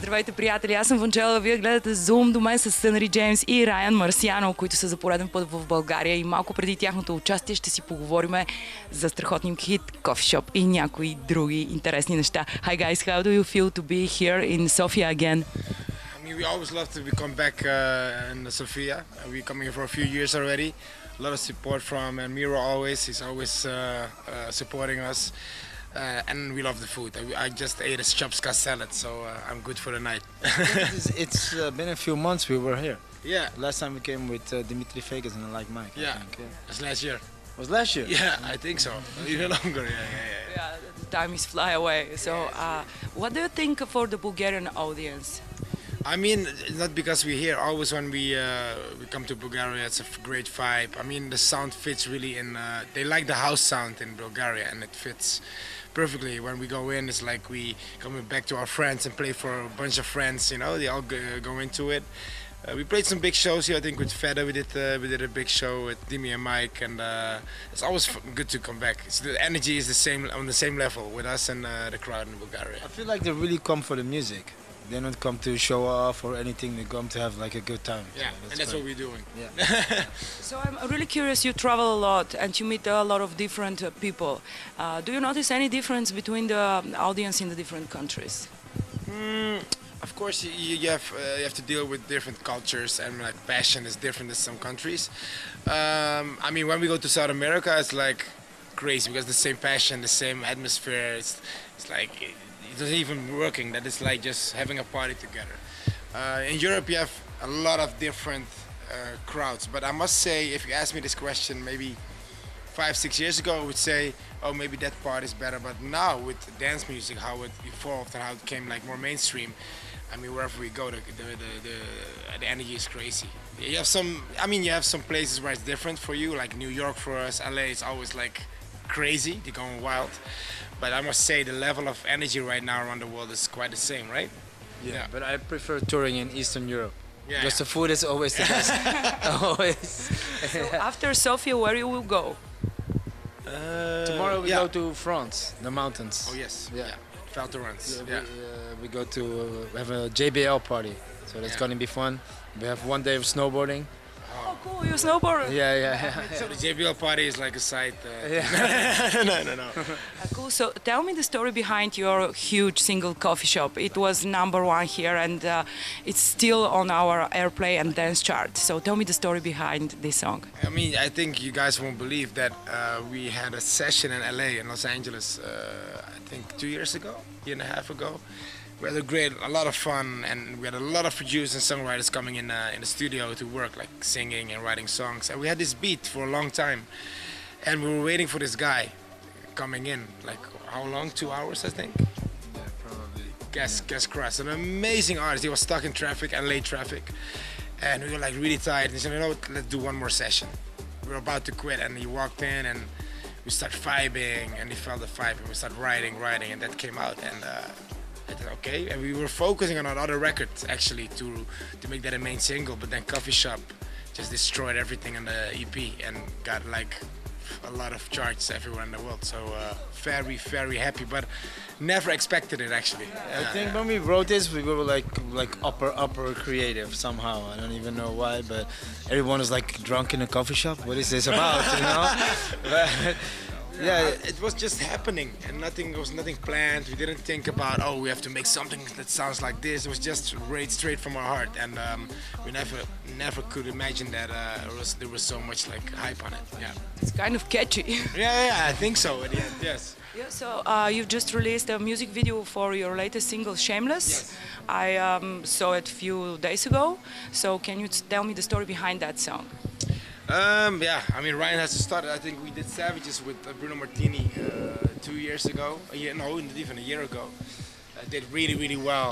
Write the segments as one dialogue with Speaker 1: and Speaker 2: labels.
Speaker 1: Здравейте, приятели! Аз съм Ванчела, вие гледате Zoom до мен с Sunnery James и Ryan Marciano, които са за пореден път в България и малко преди тяхното участие ще си поговорим за страхотния хит, кофешоп и някои други интересни неща. Hi guys, how do you feel to be here in Sofia again?
Speaker 2: I mean, we always love to come back in Sofia. We're coming here for a few years already. A lot of support from Miro always. He's always supporting us. And we love the food. I just ate a chopska salad, so I'm good for the night.
Speaker 3: It's been a few months we were here.
Speaker 2: Yeah.
Speaker 3: Last time we came with Dimitri Vegas and Like Mike.
Speaker 2: Yeah.
Speaker 3: I think, yeah.
Speaker 2: It's last year.
Speaker 3: Was last year?
Speaker 2: Yeah, I think so. Even longer. Yeah.
Speaker 1: The time is fly away. So, what do you think for the Bulgarian audience?
Speaker 2: I mean, not because we're here. Always when we come to Bulgaria, it's a great vibe. I mean, the sound fits really in. They like the house sound in Bulgaria, and it fits perfectly. When we go in, it's like we coming back to our friends and play for a bunch of friends. You know, they all go into it. We played some big shows here. I think with Feda we did a big show with Dimi and Mike, and it's always good to come back. The energy is the same on the same level with us and the crowd in Bulgaria.
Speaker 3: I feel like they really come for the music. They don't come to show off or anything. They come to have like a good time.
Speaker 2: Yeah, and that's what we're doing.
Speaker 3: Yeah.
Speaker 1: So I'm really curious, you travel a lot and you meet a lot of different people. Do you notice any difference between the audience in the different countries?
Speaker 2: Of course, you have to deal with different cultures, and like passion is different in some countries. I mean, when we go to South America, it's like crazy because the same passion, the same atmosphere. It's like it's not even working. That it's like just having a party together. In Europe, you have a lot of different crowds. But I must say, if you ask me this question, maybe 5-6 years ago, I would say, oh, maybe that part is better. But now with dance music, how it evolved and how it became like more mainstream, I mean, wherever we go, the energy is crazy. You have some places where it's different for you, like New York for us, LA is always like crazy, they're going wild. But I must say the level of energy right now around the world is quite the same, right?
Speaker 3: Yeah. But I prefer touring in Eastern Europe.
Speaker 2: Yeah.
Speaker 3: Because the food is always the best. Always.
Speaker 1: So after Sofia, where you will go?
Speaker 3: Tomorrow we go to France, the mountains.
Speaker 2: Oh yes.
Speaker 3: Yeah.
Speaker 2: Valtorans.
Speaker 3: We go to have a JBL party, so that's gonna be fun. We have one day of snowboarding.
Speaker 1: Oh, cool, you snowboard?
Speaker 3: Yeah.
Speaker 2: So the JBL party is like a side. No.
Speaker 1: Cool, so tell me the story behind your huge single coffee shop. It was #1 here and it's still on our airplay and dance chart. So tell me the story behind this song.
Speaker 2: I mean, I think you guys won't believe that we had a session in LA in Los Angeles, I think 2 years ago, year and a half ago. We had a lot of fun, and we had a lot of producers and songwriters coming in the studio to work, like singing and writing songs. And we had this beat for a long time, and we were waiting for this guy coming in. Like how long? 2 hours, I think.
Speaker 3: Yeah, probably.
Speaker 2: Gas Crush, an amazing artist. He was stuck in traffic, LA traffic, and we were like really tired. And he said, "You know what? Let's do one more session." We were about to quit, and he walked in, and we started vibing, and he felt the vibe, and we started writing, and that came out, and. Okay, and we were focusing on another record actually to make that a main single, but then Coffee Shop just destroyed everything on the EP and got like a lot of charts everywhere in the world. So very happy, but never expected it actually.
Speaker 3: I think when we wrote this, we were like upper creative somehow. I don't even know why, but everyone was like drunk in a coffee shop. What is this about, you know?
Speaker 2: Yeah, it was just happening, and nothing planned. We didn't think about, oh, we have to make something that sounds like this. It was just straight from our heart, and we never could imagine that there was so much like hype on it. Yeah,
Speaker 1: It's kind of catchy.
Speaker 2: yeah, I think so. Yes.
Speaker 1: Yeah, so you've just released a music video for your latest single, Shameless.
Speaker 2: Yes.
Speaker 1: I saw it a few days ago. So can you tell me the story behind that song?
Speaker 2: I mean, Ryan has to start. I think we did Savages with Bruno Martini 2 years ago. Even a year ago. Did really well.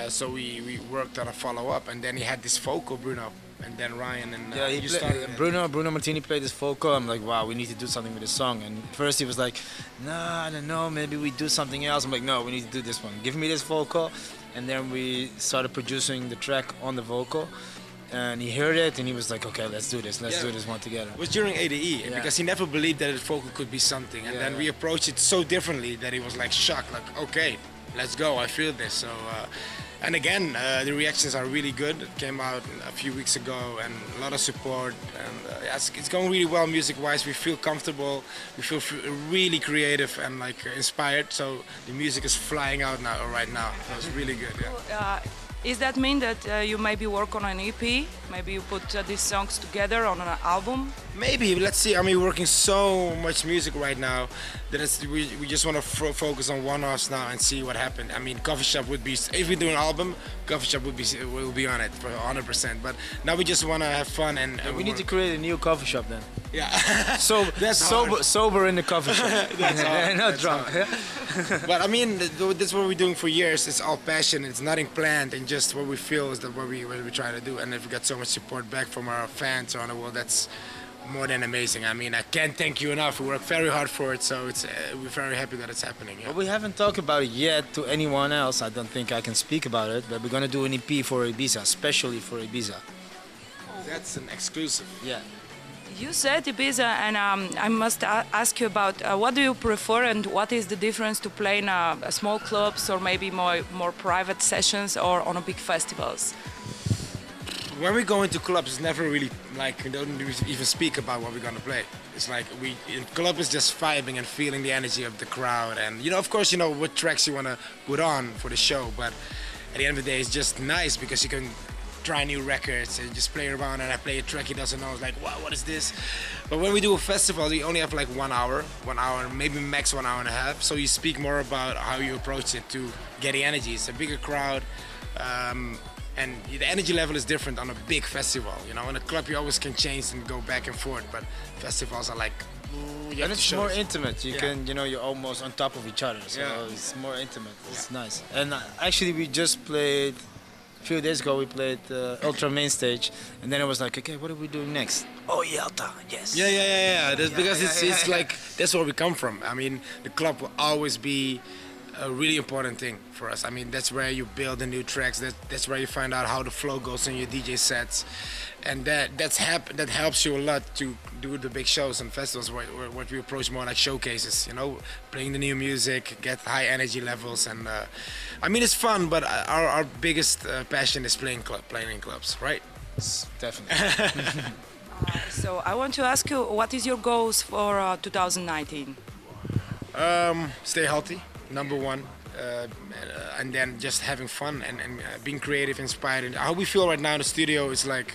Speaker 2: So we worked on a follow-up, and then he had this vocal, Bruno, and then Ryan and you started.
Speaker 3: Bruno Martini played this vocal. I'm like, wow, we need to do something with this song. And first he was like, nah, I don't know, maybe we do something else. I'm like, no, we need to do this one. Give me this vocal, and then we started producing the track on the vocal. And he heard it and he was like, okay, let's do this one together.
Speaker 2: It was during ADE, because he never believed that his vocal could be something. And then we approached it so differently that he was like shocked, like, okay, let's go, I feel this. So And again, the reactions are really good. It came out a few weeks ago, and a lot of support. And yeah, it's going really well music-wise. We feel comfortable. We feel really creative and like inspired. So the music is flying out now, right now. So it's really good. Yeah.
Speaker 1: Is that mean that you maybe work on an EP? Maybe you put these songs together on an album?
Speaker 2: Maybe, let's see. I mean, we're working so much music right now that we just want to focus on one-offs now and see what happened. I mean, Coffee Shop would be, if we do an album, Coffee Shop will be on it for 100%. But now we just want to have fun and
Speaker 3: we need to create a new coffee shop then.
Speaker 2: Yeah.
Speaker 3: So that's sober in the coffee shop.
Speaker 2: That's hard.
Speaker 3: Not
Speaker 2: That's
Speaker 3: drunk.
Speaker 2: But I mean, that's what we're doing for years. It's all passion. It's nothing planned, and just what we feel is what we try to do. And if we got so much support back from our fans around the world, that's more than amazing. I mean, I can't thank you enough. We work very hard for it, so it's we're very happy that it's happening. Yeah.
Speaker 3: But we haven't talked about it yet to anyone else. I don't think I can speak about it, but we're gonna do an EP for Ibiza, especially for Ibiza.
Speaker 2: That's an exclusive.
Speaker 3: Yeah.
Speaker 1: You said Ibiza, and I must ask you about what do you prefer, and what is the difference to play in small clubs or maybe more private sessions or on a big festivals?
Speaker 2: When we go into clubs, it's never really like we don't even speak about what we're gonna play. It's like in club is just vibing and feeling the energy of the crowd, and of course, what tracks you wanna put on for the show. But at the end of the day, it's just nice because you can try new records and just play around. And I play a track he doesn't know. It's like, wow, what is this? But when we do a festival, we only have like 1 hour, maybe max 1 hour and a half. So you speak more about how you approach it to get the energy. It's a bigger crowd. And the energy level is different on a big festival. In a club you always can change and go back and forth, but festivals are like,
Speaker 3: and it's more intimate. You can, you're almost on top of each other, so it's more intimate. It's nice. And actually, we just played a few days ago. We played Ultra Main Stage, and then it was like, okay, what are we doing next? Oh, Yalta, yes.
Speaker 2: Yeah. Because it's like that's where we come from. I mean, the club will always be a really important thing for us. I mean, that's where you build the new tracks. That's where you find out how the flow goes in your DJ sets, and that helps you a lot to do the big shows and festivals where we approach more like showcases. Playing the new music, get high energy levels, and I mean it's fun. But our biggest passion is playing in clubs, right?
Speaker 3: Definitely.
Speaker 1: So I want to ask you, what is your goals for 2019?
Speaker 2: Stay healthy. Number one, and then just having fun and being creative, inspired. And how we feel right now in the studio is like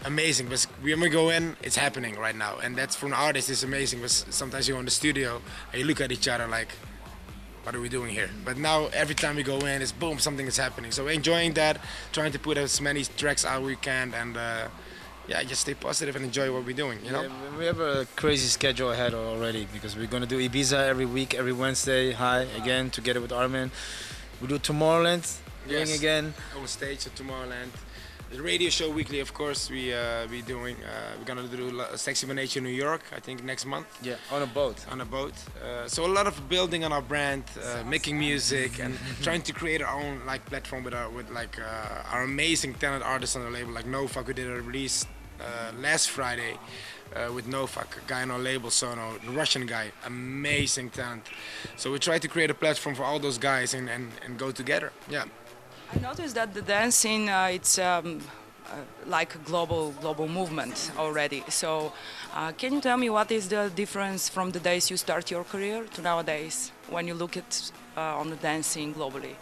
Speaker 2: amazing. But when we go in, it's happening right now, and that's from an artist. It's amazing. But sometimes you go in the studio and you look at each other like, what are we doing here? But now every time we go in, it's boom, something is happening. So we're enjoying that, trying to put as many tracks out we can, and just stay positive and enjoy what we're doing.
Speaker 3: Yeah, we have a crazy schedule ahead already because we're gonna do Ibiza every week, every Wednesday. Again, together with Armin. We do Tomorrowland again.
Speaker 2: On stage at Tomorrowland. The radio show weekly, of course. We're gonna do Sexy by Nature New York. I think next month.
Speaker 3: Yeah, on a boat.
Speaker 2: So a lot of building on our brand, making music, and trying to create our own platform with our amazing talented artists on the label. Like Novak, we did a release last Friday with Novak, a guy on our label, Sono, the Russian guy, amazing talent. So we try to create a platform for all those guys and go together. Yeah.
Speaker 1: I noticed that the dance scene, it's like a global movement already. So can you tell me what is the difference from the days you start your career to nowadays when you look at on the dance scene globally?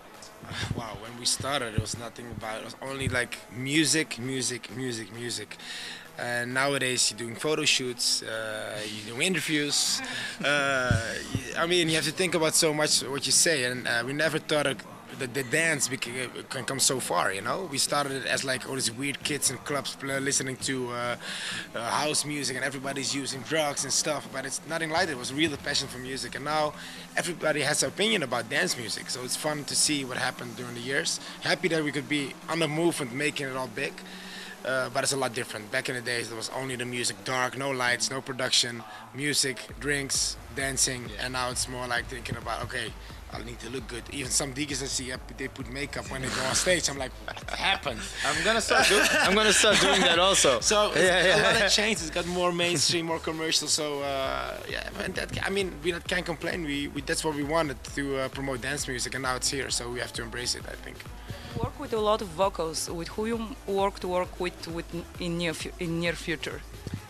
Speaker 2: Wow, when we started, it was nothing about it. It was only like music. Nowadays, you're doing photo shoots, you're doing interviews. I mean, you have to think about so much what you say, and we never thought the dance can come so far. We started it as like all these weird kids in clubs listening to house music, and everybody's using drugs and stuff. But it's nothing like that. It was real passion for music, and now everybody has an opinion about dance music. So it's fun to see what happened during the years. Happy that we could be on the movement, making it all big. But it's a lot different. Back in the days, there was only the music, dark, no lights, no production, music, drinks, dancing, and now it's more like thinking about, okay, I need to look good. Even some DJs I see, they put makeup when they go on stage. I'm like, what happened?
Speaker 3: I'm gonna start doing that also.
Speaker 2: So a lot of changes. It's got more mainstream, more commercial. So and we can't complain. We that's what we wanted to promote dance music, and now it's here. So we have to embrace it, I think.
Speaker 1: Work with a lot of vocals. With who you to work with in near future?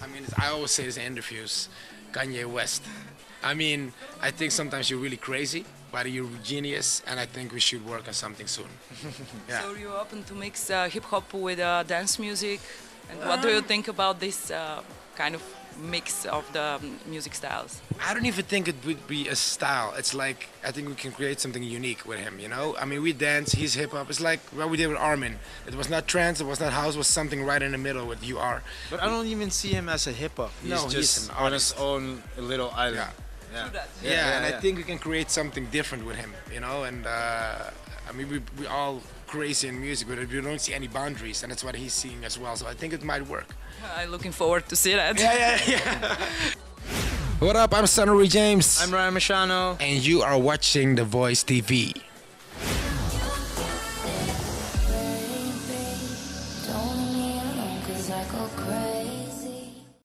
Speaker 2: I mean, I always say this in interviews, Kanye West. I mean, I think sometimes you're really crazy, but you're genius, and I think we should work on something soon. Yeah.
Speaker 1: So you're open to mix hip hop with dance music, and what do you think about this kind of mix of the music styles?
Speaker 2: I don't even think it would be a style. It's like, I think we can create something unique with him, you know? I mean, we dance, he's hip hop. It's like what we did with Armin. It was not trance, it was not house, it was something right in the middle with you are.
Speaker 3: But I don't even see him as a hip hop. He's
Speaker 2: No, he's
Speaker 3: just
Speaker 2: an
Speaker 3: on
Speaker 2: artist.
Speaker 3: his own little island.
Speaker 2: Yeah.
Speaker 3: Yeah.
Speaker 2: Yeah, and I think we can create something different with him, you know? And I mean, we all crazy in music, but we don't see any boundaries, and that's what he's seeing as well. So I think it might work.
Speaker 1: I'm looking forward to see that.
Speaker 2: Yeah. What up? I'm Sunnery James.
Speaker 3: I'm Ryan Marciano.
Speaker 2: And you are watching The Voice TV.
Speaker 4: Don't leave me alone 'cause I go crazy.